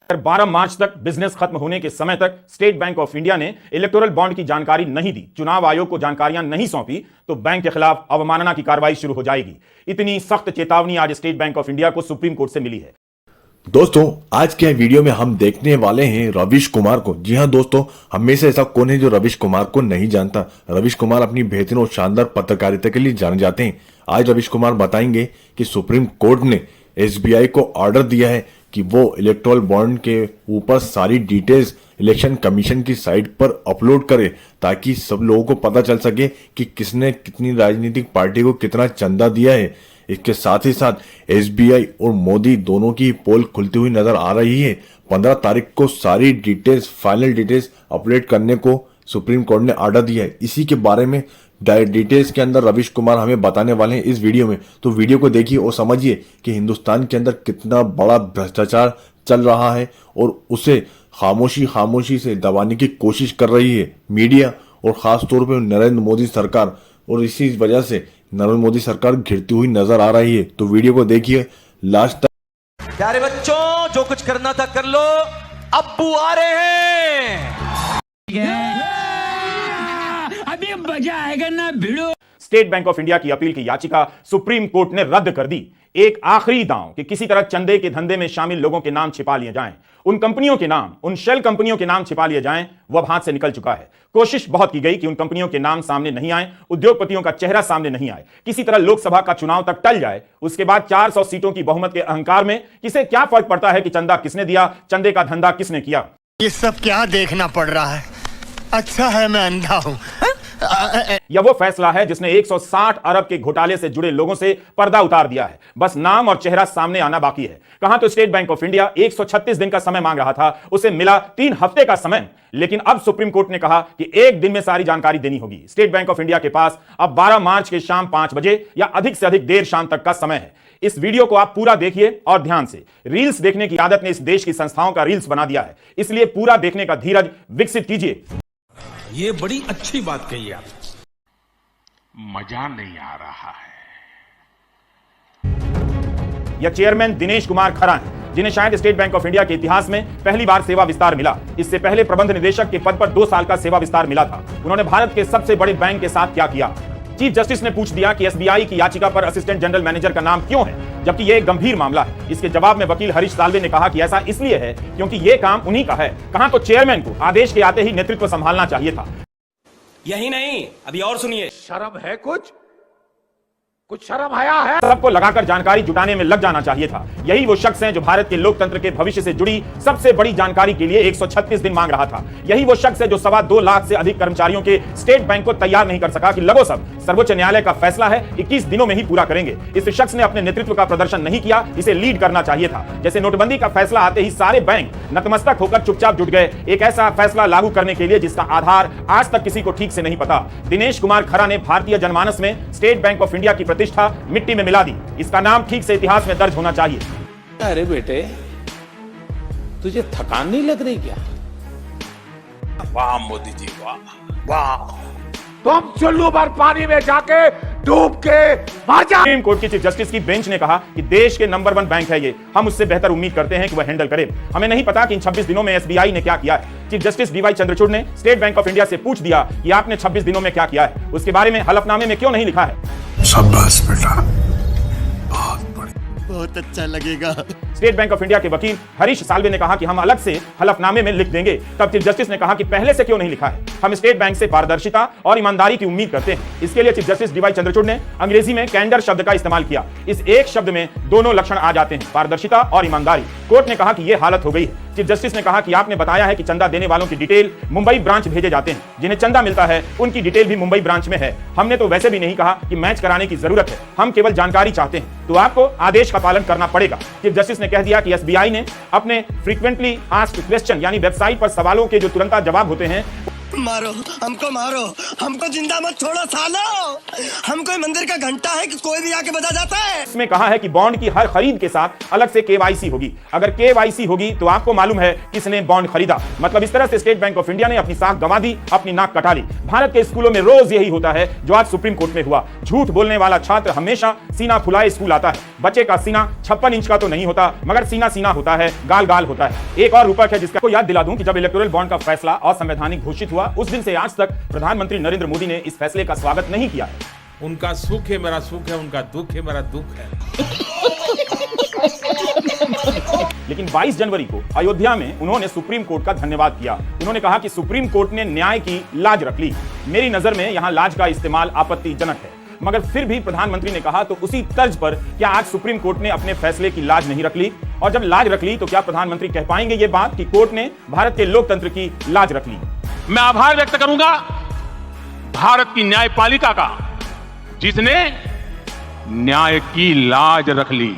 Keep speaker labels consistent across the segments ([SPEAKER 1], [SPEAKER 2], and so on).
[SPEAKER 1] 12 मार्च तक बिजनेस खत्म होने के समय तक स्टेट बैंक ऑफ इंडिया ने इलेक्टोरल बॉन्ड की जानकारी नहीं दी, चुनाव आयोग को जानकारियां नहीं सौंपी, तो बैंक के खिलाफ अवमानना की कार्रवाई शुरू हो जाएगी। इतनी सख्त चेतावनी आज स्टेट बैंक ऑफ इंडिया को सुप्रीम कोर्ट से मिली है।
[SPEAKER 2] दोस्तों, आज के वीडियो में हम देखने वाले हैं रविश कुमार को। जी हां दोस्तों, हम में से ऐसा कौन है जो रविश कुमार को नहीं जानता। रविश कुमार अपनी बेहतरीन और शानदार पत्रकारिता के लिए जाने जाते हैं। आज रविश कुमार बताएंगे कि सुप्रीम कोर्ट ने एसबीआई को ऑर्डर दिया है कि वो इलेक्टोरल बॉन्ड के ऊपर सारी डिटेल्स इलेक्शन कमीशन की साइट पर अपलोड करे, ताकि सब लोगों को पता चल सके कि किसने कितनी राजनीतिक पार्टी को कितना चंदा दिया है। इसके साथ ही साथ एसबीआई और मोदी दोनों की पोल खुलती हुई नजर आ रही है। 15 तारीख को सारी डिटेल्स, फाइनल डिटेल्स अपलोड करने को सुप्रीम कोर्ट ने ऑर्डर दिया है। इसी के बारे में डिटेल्स के अंदर रविश कुमार हमें बताने वाले हैं इस वीडियो में। तो वीडियो को देखिए और समझिए कि हिंदुस्तान के अंदर कितना बड़ा भ्रष्टाचार चल रहा है और उसे खामोशी से दबाने की कोशिश कर रही है मीडिया और खास तौर पर नरेंद्र मोदी सरकार। और इसी वजह से नरेंद्र मोदी सरकार घिरती हुई नजर आ रही है। तो वीडियो को देखिए लास्ट तक।
[SPEAKER 3] प्यारे बच्चों, जो कुछ करना था कर लो, अब्बू आ रहे हैं।
[SPEAKER 4] अभी मजा आएगा ना भिड़ो।
[SPEAKER 1] स्टेट बैंक ऑफ इंडिया की अपील की याचिका सुप्रीम कोर्ट ने रद्द कर दी। एक आखिरी दांव कि किसी तरह चंदे के धंधे में शामिल लोगों के नाम छिपा लिए जाएं, उन कंपनियों के नाम, उन शेल कंपनियों के नाम छिपा लिए जाएं, वो अब हाथ से निकल चुका है। कोशिश बहुत की गई कि उन कंपनियों के नाम सामने नहीं आए, उद्योगपतियों का चेहरा सामने नहीं आए, किसी तरह लोकसभा का चुनाव तक टल जाए। उसके बाद 400 सीटों की बहुमत के अहंकार में किसे क्या फर्क पड़ता है कि चंदा किसने दिया, चंदे का धंधा किसने किया।
[SPEAKER 5] ये सब क्या देखना पड़ रहा है? अच्छा है मैं अंधा हूं।
[SPEAKER 1] यह वो फैसला है जिसने 160 अरब के घोटाले से जुड़े लोगों से पर्दा उतार दिया है। बस नाम और चेहरा सामने आना बाकी है। कहां तो स्टेट बैंक ऑफ इंडिया 136 दिन का समय मांग रहा था, उसे मिला 3 हफ्ते का समय। लेकिन अब सुप्रीम कोर्ट ने कहा कि 1 दिन में सारी जानकारी देनी होगी। स्टेट बैंक ऑफ इंडिया के पास अब 12 मार्च के शाम 5 बजे या अधिक से अधिक देर शाम तक का समय है। इस वीडियो को आप पूरा देखिए और ध्यान से। रील्स देखने की आदत ने इस देश की संस्थाओं का रील्स बना दिया है, इसलिए पूरा देखने का धीरज विकसित कीजिए।
[SPEAKER 6] ये बड़ी अच्छी बात कही आप।
[SPEAKER 7] मजा नहीं आ रहा है।
[SPEAKER 1] यह चेयरमैन दिनेश कुमार खरा हैं, जिन्हें शायद स्टेट बैंक ऑफ इंडिया के इतिहास में पहली बार सेवा विस्तार मिला। इससे पहले प्रबंध निदेशक के पद पर 2 साल का सेवा विस्तार मिला था। उन्होंने भारत के सबसे बड़े बैंक के साथ क्या किया। चीफ जस्टिस ने पूछ दिया कि एसबीआई की याचिका पर असिस्टेंट जनरल मैनेजर का नाम क्यों है, जबकि यह एक गंभीर मामला है। इसके जवाब में वकील हरीश साल्वे ने कहा कि ऐसा इसलिए है क्योंकि यह काम उन्हीं का है। कहां तो चेयरमैन को आदेश के आते ही नेतृत्व संभालना चाहिए था।
[SPEAKER 3] यही नहीं, अभी और सुनिए।
[SPEAKER 7] शर्म है कुछ शर्म आया है।
[SPEAKER 1] सबको लगाकर जानकारी जुटाने में लग जाना चाहिए था। यही वो शख्स हैं जो भारत के लोकतंत्र के भविष्य से जुड़ी सबसे बड़ी जानकारी के लिए 136 दिन मांग रहा था। यही वो शख्स है जो 2.25 लाख से अधिक कर्मचारियों के स्टेट बैंक को तैयार नहीं कर सका कि लगो सब, सर्वोच्च न्यायालय का फैसला है, 21 दिनों में ही पूरा करेंगे। इस शख्स ने अपने नेतृत्व का प्रदर्शन नहीं किया, इसे लीड करना चाहिए था। जैसे नोटबंदी का फैसला आते ही सारे बैंक नतमस्तक होकर चुपचाप जुट गए, एक ऐसा फैसला लागू करने के लिए जिसका आधार आज तक किसी को ठीक से नहीं पता। दिनेश कुमार खरा ने भारतीय जनमानस में स्टेट बैंक ऑफ इंडिया की प्रतिष्ठा मिट्टी में मिला दी। इसका नाम ठीक से इतिहास में दर्ज होना चाहिए।
[SPEAKER 6] अरे बेटे, तुझे थकान नहीं लग रही क्या? वाह मोदी जी, वाह।
[SPEAKER 7] तुम चुल्लू भर पानी में जाके डूब के मर जा।
[SPEAKER 1] सुप्रीम कोर्ट की चीफ जस्टिस की बेंच ने कहा कि देश के नंबर 1 बैंक है ये, हम उससे बेहतर उम्मीद करते हैं कि वह हैंडल करे। हमें नहीं पता कि इन 26 दिनों में एसबीआई ने क्या किया है। चीफ जस्टिस डीवाई चंद्रचूड़ ने स्टेट बैंक ऑफ इंडिया से पूछ दिया कि आपने 26 दिनों में क्या किया है, उसके बारे में हलफनामे में क्यों नहीं लिखा है।
[SPEAKER 5] शाबाश बेटा, बहुत अच्छा लगेगा।
[SPEAKER 1] स्टेट बैंक ऑफ इंडिया के वकील हरीश साल्वे ने कहा कि हम अलग से हलफनामे में लिख देंगे। तब चीफ जस्टिस ने कहा कि पहले से क्यों नहीं लिखा है। हम स्टेट बैंक से पारदर्शिता और ईमानदारी की उम्मीद करते हैं। इसके लिए चीफ जस्टिस डीवाई चंद्रचूड़ ने अंग्रेजी में कैंडर शब्द का इस्तेमाल किया। इस एक शब्द में दोनों लक्षण आ जाते हैं, पारदर्शिता और ईमानदारी। कोर्ट ने कहा कि यह हालत हो गई है। चीफ जस्टिस ने कहा कि आपने बताया है कि चंदा देने वालों की डिटेल मुंबई ब्रांच भेजे जाते हैं, जिन्हें चंदा मिलता है उनकी डिटेल भी मुंबई ब्रांच में है। हमने तो वैसे भी नहीं कहा कि मैच कराने की जरूरत है, हम केवल जानकारी चाहते हैं, तो आपको आदेश का पालन करना पड़ेगा। चीफ जस्टिस ने कह दिया कि एसबीआई ने अपने फ्रीक्वेंटली आस्क्ड क्वेश्चन यानी वेबसाइट पर सवालों के जो तुरंत जवाब होते हैं
[SPEAKER 5] मारो हमको जिंदा मत छोड़ो सालो। हम कोई मंदिर का घंटा है कि कोई भी आके बजा जाता है।
[SPEAKER 1] इसमें कहा है कि बॉन्ड की हर खरीद के साथ अलग से केवाईसी होगी। अगर केवाईसी होगी तो आपको मालूम है किसने बॉन्ड खरीदा। मतलब इस तरह से स्टेट बैंक ऑफ इंडिया ने अपनी साख गंवा दी, अपनी नाक कटा ली। भारत के स्कूलों में रोज यही होता है जो आज सुप्रीम कोर्ट में हुआ। झूठ बोलने वाला छात्र हमेशा सीना फुलाए स्कूल आता है। बच्चे का सीना 56 इंच का तो नहीं होता, मगर सीना सीना होता है, गाल गाल होता है। एक और रूपक है जिसका को याद दिला दूं कि जब इलेक्टोरल बॉन्ड का फैसला असंवैधानिक घोषित हुआ, उस दिन से आज तक प्रधानमंत्री नरेंद्र मोदी ने इस फैसले का स्वागत नहीं किया है।
[SPEAKER 6] उनका सुख है मेरा सुख है, उनका दुख है मेरा दुख है।
[SPEAKER 1] लेकिन 22 जनवरी को अयोध्या में उन्होंने सुप्रीम कोर्ट का धन्यवाद किया। उन्होंने कहा कि सुप्रीम कोर्ट ने न्याय की लाज रख ली। मेरी नजर में यहां लाज का इस्तेमाल आपत्तिजनक है, मगर फिर भी प्रधानमंत्री ने कहा तो उसी तर्ज पर क्या आज सुप्रीम कोर्ट ने अपने फैसले की लाज नहीं रख ली? और जब लाज रख ली तो क्या प्रधानमंत्री कह पाएंगे ये बात कि कोर्ट ने भारत के लोकतंत्र की लाज रख ली?
[SPEAKER 8] मैं आभार व्यक्त करूंगा भारत की न्यायपालिका का, जिसने न्याय की लाज रख ली।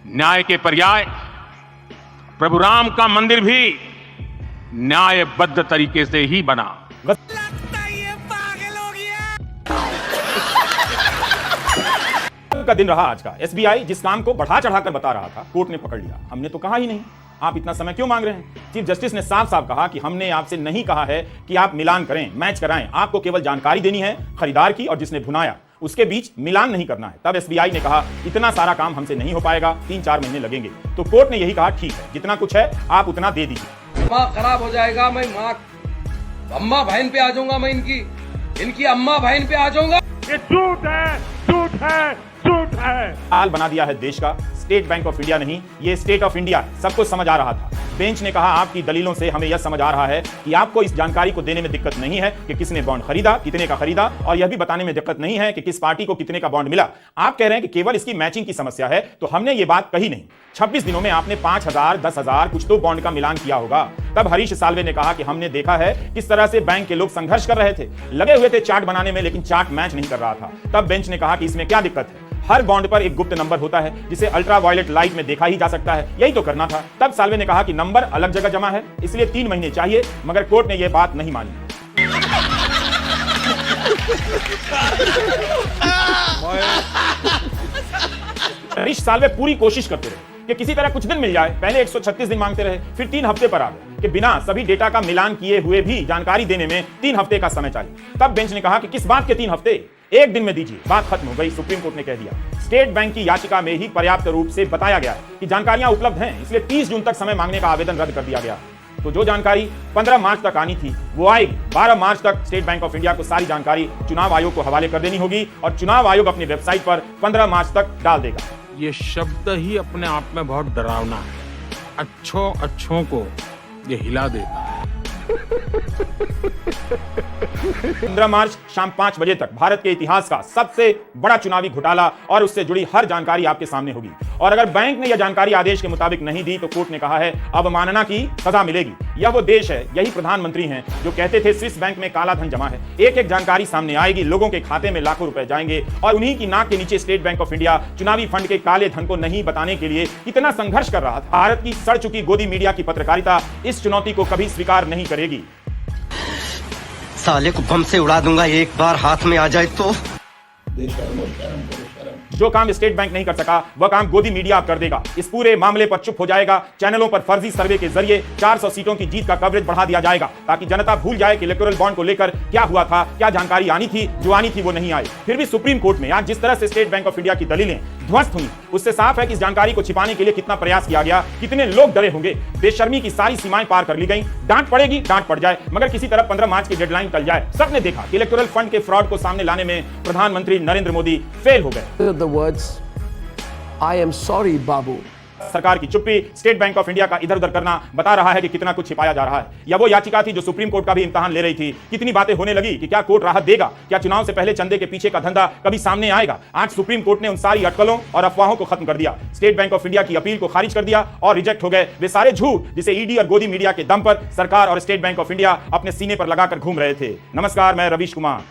[SPEAKER 8] न्याय के पर्याय प्रभु राम का मंदिर भी न्यायबद्ध तरीके से ही बना।
[SPEAKER 1] का दिन रहा आज का। एसबीआई जिस काम को बढ़ा चढ़ाकर बता रहा था, कोर्ट ने पकड़ लिया। हमने तो कहा ही नहीं, आप इतना समय क्यों मांग रहे हैं? चीफ जस्टिस ने साफ साफ कहा कि हमने आपसे नहीं कहा है कि आप मिलान करें, मैच कराएं। आपको केवल जानकारी देनी है खरीदार की और जिसने भुनाया, उसके बीच मिलान नहीं करना है। तब एसबीआई ने कहा इतना सारा काम हमसे नहीं हो पाएगा, 3-4 महीने लगेंगे। तो कोर्ट ने यही कहा ठीक है, जितना कुछ है आप उतना दे दीजिए।
[SPEAKER 9] दिमाग खराब हो जाएगा, मैं अम्मा बहन पे आ जाऊंगा, मैं इनकी अम्मा बहन पे आ जाऊंगा।
[SPEAKER 7] ये झूठ है, झूठ है, झूठ है।
[SPEAKER 1] हाल बना दिया है देश का। स्टेट बैंक ऑफ इंडिया नहीं, ये स्टेट ऑफ इंडिया है। सबको समझ आ रहा था। बेंच ने कहा आपकी दलीलों से हमें यह समझ आ रहा है कि आपको इस जानकारी को देने में दिक्कत नहीं है कि किसने बॉन्ड खरीदा, कितने का खरीदा, और यह भी बताने में दिक्कत नहीं है कि किस पार्टी को कितने का बॉन्ड मिला। आप कह रहे हैं कि केवल इसकी मैचिंग की समस्या है, तो हमने ये बात कही नहीं। 26 दिनों में आपने 5,000, 10,000 कुछ तो बॉन्ड का मिलान किया होगा। तब हरीश साल्वे ने कहा कि हमने देखा है किस तरह से बैंक के लोग संघर्ष कर रहे थे, लगे हुए थे चार्ट बनाने में, लेकिन चार्ट मैच नहीं कर रहा था। तब बेंच ने कहा कि इसमें क्या दिक्कत है, हर बॉन्ड पर एक गुप्त नंबर होता है जिसे अल्ट्रा वायलेट लाइट में देखा ही जा सकता है, यही तो करना था। तब साल्वे ने कहा कि नंबर अलग जगह जमा है, इसलिए 3 महीने चाहिए, मगर कोर्ट ने यह बात नहीं मानी। हरीश साल्वे पूरी कोशिश करते रहे कि किसी तरह कुछ दिन मिल जाए। पहले 136 दिन मांगते रहे, फिर 3 हफ्ते पर आ गए कि बिना सभी डेटा का मिलान किए हुए भी जानकारी देने में 3 हफ्ते का समय चाहिए। तब बेंच ने कहा कि किस बात के 3 हफ्ते, 1 दिन में दीजिए। बात खत्म हो गई। सुप्रीम कोर्ट ने कह दिया स्टेट बैंक की याचिका में ही पर्याप्त रूप से बताया गया कि जानकारियां उपलब्ध हैं, इसलिए 30 जून तक समय मांगने का आवेदन रद्द कर दिया गया। तो जो जानकारी 15 मार्च तक आनी थी वो आएगी। 12 मार्च तक स्टेट बैंक ऑफ इंडिया को सारी जानकारी चुनाव आयोग को हवाले कर देनी होगी और चुनाव आयोग अपनी वेबसाइट पर 15 मार्च तक डाल देगा।
[SPEAKER 6] ये शब्द ही अपने आप में बहुत डरावना है। अच्छों को ये हिला देता है।
[SPEAKER 1] 15 मार्च शाम 5 बजे तक भारत के इतिहास का सबसे बड़ा चुनावी घोटाला और उससे जुड़ी हर जानकारी आपके सामने होगी। और अगर बैंक ने यह जानकारी आदेश के मुताबिक नहीं दी तो कोर्ट ने कहा है अवमानना की सजा मिलेगी। यह वो देश है, यही प्रधानमंत्री हैं जो कहते थे स्विस बैंक में काला धन जमा है। एक एक जानकारी सामने आएगी, लोगों के खाते में लाखों रुपए जाएंगे और उन्हीं की नाक के नीचे स्टेट बैंक ऑफ इंडिया चुनावी फंड के काले धन को नहीं बताने के लिए कितना संघर्ष कर रहा था। भारत की सड़ चुकी गोदी मीडिया की पत्रकारिता इस चुनौती को कभी स्वीकार नहीं करेगी।
[SPEAKER 5] साले को बम से उड़ा दूंगा एक बार हाथ में आ जाए तो।
[SPEAKER 1] जो काम स्टेट बैंक नहीं कर सका वह काम गोदी मीडिया कर देगा। इस पूरे मामले पर चुप हो जाएगा। चैनलों पर फर्जी सर्वे के जरिए 400 सीटों की जीत का कवरेज बढ़ा दिया जाएगा ताकि जनता भूल जाए कि इलेक्टोरल बॉन्ड को लेकर क्या हुआ था, क्या जानकारी आनी थी, जो आनी थी वो नहीं आई। फिर भी सुप्रीम कोर्ट में आज जिस तरह से स्टेट बैंक ऑफ इंडिया की दलीलें ध्वस्त हुई, उससे साफ है कि इस जानकारी को छिपाने के लिए कितना प्रयास किया गया, कितने लोग डरे होंगे। बेशर्मी की सारी सीमाएं पार कर ली गई। डांट पड़ेगी, डांट पड़ जाए, मगर किसी तरह 15 मार्च की डेडलाइन टल जाए। सबने देखा कि इलेक्टोरल फंड के फ्रॉड को सामने लाने में प्रधानमंत्री नरेंद्र मोदी फेल हो गए।
[SPEAKER 10] I am sorry, बाबू।
[SPEAKER 1] सरकार की चुप्पी, स्टेट बैंक ऑफ इंडिया का इधर उधर करना बता रहा है कि कितना कुछ छिपाया जा रहा है। या वो याचिका थी जो सुप्रीम कोर्ट का भी इम्तिहान ले रही थी। कितनी बातें होने लगी कि क्या कोर्ट राहत देगा, क्या चुनाव से पहले चंदे के पीछे का धंधा कभी सामने आएगा। आज सुप्रीम कोर्ट ने उन सारी अटकलों और अफवाहों को खत्म कर दिया। स्टेट बैंक ऑफ इंडिया की अपील को खारिज कर दिया और रिजेक्ट हो गए वे सारे झूठ जिसे ईडी और गोदी मीडिया के दम पर सरकार और स्टेट बैंक ऑफ इंडिया अपने सीने पर लगाकर घूम रहे थे। नमस्कार, मैं रवीश कुमार।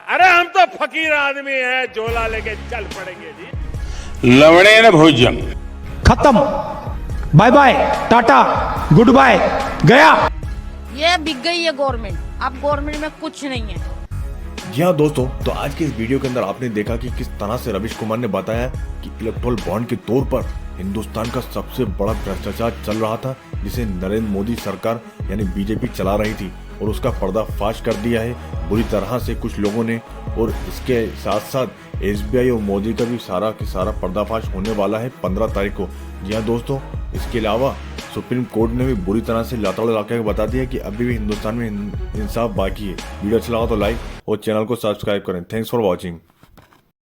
[SPEAKER 7] अरे हम तो फकीर आदमी हैं, झोला लेके चल पड़ेंगे जी।
[SPEAKER 8] लवणेन भोजन
[SPEAKER 10] खत्म।
[SPEAKER 7] Bye bye, tata, good bye, गया।
[SPEAKER 11] ये बिक गई है गवर्नमेंट, अब गवर्नमेंट में कुछ नहीं है।
[SPEAKER 2] जी हाँ दोस्तों, तो आज के इस वीडियो के अंदर आपने देखा कि किस तरह से रवीश कुमार ने बताया कि इलेक्टोरल बॉन्ड के तौर पर हिंदुस्तान का सबसे बड़ा भ्रष्टाचार चल रहा था, जिसे नरेंद्र मोदी सरकार यानी बीजेपी चला रही थी, और उसका पर्दाफाश कर दिया है बुरी तरह से कुछ लोगों ने। और इसके साथ साथ एसबीआई और मोदी का भी सारा के सारा पर्दाफाश होने वाला है 15 तारीख को। जी हाँ दोस्तों, इसके अलावा सुप्रीम कोर्ट ने भी बुरी तरह से लातड़ लगा के बता दिया कि अभी भी हिंदुस्तान में इंसाफ बाकी है। वीडियो अच्छा लगा तो लाइक और चैनल को सब्सक्राइब करें। Thanks for watching.